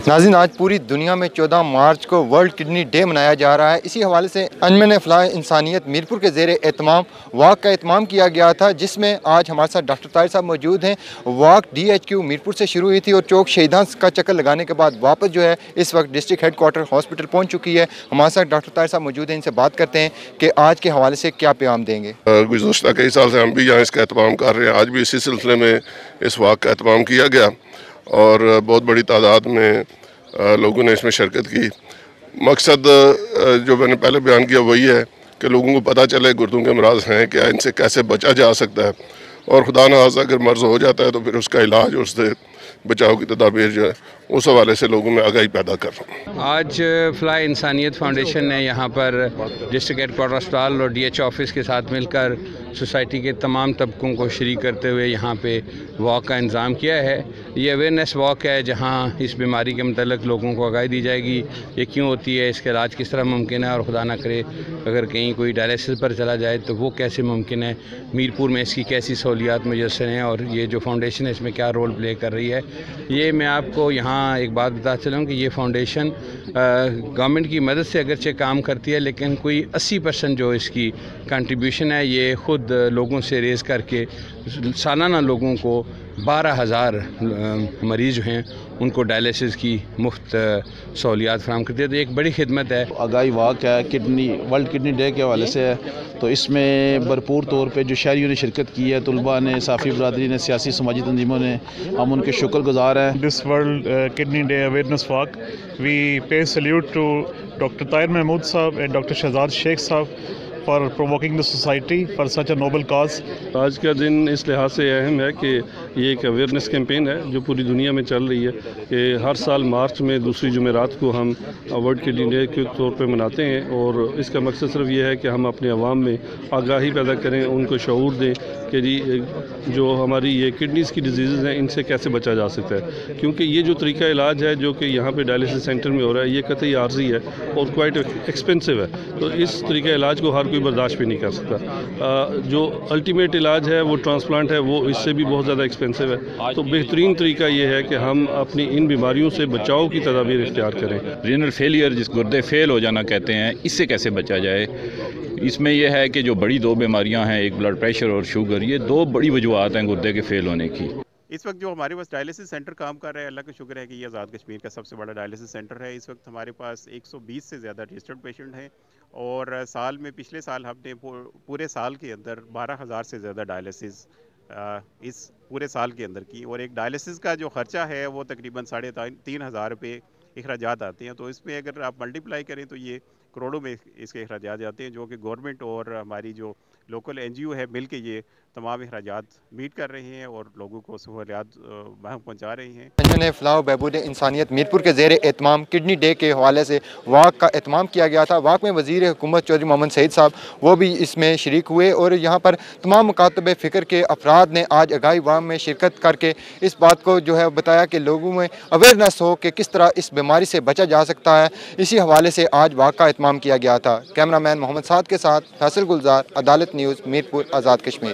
नाज़रीन, आज पूरी दुनिया में 14 मार्च को वर्ल्ड किडनी डे मनाया जा रहा है। इसी हवाले से अंजुमन फलाह इंसानियत मीरपुर के ज़ेरे एहतमाम वॉक का एहतमाम किया गया था, जिसमें आज हमारे साथ डॉक्टर ताहिर साहब मौजूद हैं। वॉक DHQ मीरपुर से शुरू हुई थी और चौक शहीदान का चक्कर लगाने के बाद वापस जो है इस वक्त डिस्ट्रिक्ट हेडक्वार्टर हॉस्पिटल पहुँच चुकी है। हमारे साथ डॉक्टर ताहिर साहब मौजूद हैं, इनसे बात करते हैं कि आज के हवाले से क्या पैगाम देंगे। गुज़श्ता कई साल से हम भी यहाँ इसका एहतमाम कर रहे हैं। आज भी इसी सिलसिले में इस वॉक का एहतमाम किया गया और बहुत बड़ी तादाद में लोगों ने इसमें शिरकत की। मकसद जो मैंने पहले बयान किया वही है कि लोगों को पता चले गुर्दों के अमराज हैं क्या, इनसे कैसे बचा जा सकता है और खुदा न खास्ता अगर मर्ज़ हो जाता है तो फिर उसका इलाज, उससे बचाव की तदाबीर जो है उस हवाले से लोगों में आगाही पैदा कर रहा हूँ। आज फलाह इंसानियत फाउंडेशन ने यहाँ पर डिस्ट्रिक्ट हेडक्वार्टर अस्पताल और DH ऑफिस के साथ मिलकर सोसाइटी के तमाम तबकों को शरीक करते हुए यहाँ पे वॉक का इंतज़ाम किया है। ये अवेयरनेस वॉक है जहाँ इस बीमारी के मतलब लोगों को आगाही दी जाएगी, ये क्यों होती है, इसका इलाज किस तरह मुमकिन है और खुदा ना करे अगर कहीं कोई डायलिसिस पर चला जाए तो वो कैसे मुमकिन है, मीरपुर में इसकी कैसी सहूलियात मुयस्सर हैं और ये जो फाउंडेशन है इसमें क्या रोल प्ले कर रही है। ये मैं आपको यहाँ एक बात बता चलूँ कि ये फाउंडेशन गवर्नमेंट की मदद से अगरचे काम करती है, लेकिन कोई 80% जो इसकी कंट्रीब्यूशन है ये ख़ुद लोगों से रेज़ करके सालाना लोगों को 12,000 मरीज़ हैं उनको डायलिसिस की मुफ्त सहूलियात फराहम करती है। तो एक बड़ी खिदमत है। आगाही वॉक है वर्ल्ड किडनी डे के हवाले से है, तो इसमें भरपूर तौर पे जो शहरियों ने शिरकत की है, तलबा ने, साफ़ी बरदरी ने, सियासी समाजी तंजीमों ने, हम उनके शुक्रगुजार हैं। This world kidney day awareness walk we pay salute to doctor Tahir Mahmood sahab and doctor Shahzad Sheikh साहब for provoking the society for such a noble cause। आज का दिन इस लिहाज से अहम है कि ये एक अवेयरनेस कैंपेन है जो पूरी दुनिया में चल रही है कि हर साल मार्च में दूसरी जुमेरात को हम वर्ल्ड किडनी डे के तौर पे मनाते हैं और इसका मकसद सिर्फ ये है कि हम अपने अवाम में आगाही पैदा करें, उनको शऊर दें कि जी जो हमारी ये किडनीज़ की डिजीज़ हैं इनसे कैसे बचा जा सकता है, क्योंकि ये जो तरीका इलाज है जो कि यहाँ पे डायलिसिस सेंटर में हो रहा है ये कतई आर्जी है और क्वाइट एक्सपेंसिव है। तो इस तरीका इलाज को हर कोई बर्दाश्त भी नहीं कर सकता। जो अल्टीमेट इलाज है वो ट्रांसप्लांट है, वो इससे भी बहुत ज़्यादा एक्सपेंसिव है। तो बेहतरीन तरीका ये है कि हम अपनी इन बीमारियों से बचाव की तदाबीर इख्तियार करें। रीनल फेलियर, जिस गुर्दे फेल हो जाना कहते हैं, इससे कैसे बचा जाए। इसमें यह है कि जो बड़ी दो बीमारियां हैं, एक ब्लड प्रेशर और शुगर, ये दो बड़ी वजूहत हैं गुर्दे के फेल होने की। इस वक्त जो हमारे पास डायलिसिस सेंटर काम कर रहा है, अल्लाह का शुक्र है कि ये आज़ाद कश्मीर का सबसे बड़ा डायलिसिस सेंटर है। इस वक्त हमारे पास 120 से ज़्यादा रजिस्टर्ड पेशेंट हैं और साल में पिछले साल हमने पूरे साल के अंदर 12,000 से ज़्यादा डायलिसिस इस पूरे साल के अंदर की, और एक डायलिसिस का जो ख़र्चा है वो तकरीबन 3,500 रुपये अखराजात आते हैं। तो इसमें अगर आप मल्टीप्लाई करें तो ये करोड़ों में इसके अखराजात जाते हैं, जो कि गवर्नमेंट और हमारी जो लोकल NGO है मिल के ये तमाम अखराजात मीट कर रहे हैं और लोगों को सहूलियात पहुँचा रहे हैं। अंजुमन फलाह बहबूद इंसानियत मीरपुर के ज़ेरे एहतमाम किडनी डे के हवाले से वॉक का एहतमाम किया गया था। वॉक में वज़ीर हुकूमत चौधरी मोहम्मद सईद साहब वो भी इसमें शरीक हुए और यहाँ पर तमाम मुकातब फ़िक्र के अफराद ने आज आगाही वॉक में शिरकत करके इस बात को जो है बताया कि लोगों में अवेयरनेस हो कि किस तरह इस बीमारी से बचा जा सकता है। इसी हवाले से आज वॉक का एहतमाम किया गया था। कैमरामैन मोहम्मद साद के साथ फैसल गुलजार, अदालत न्यूज़, मीरपुर, आज़ाद कश्मीर।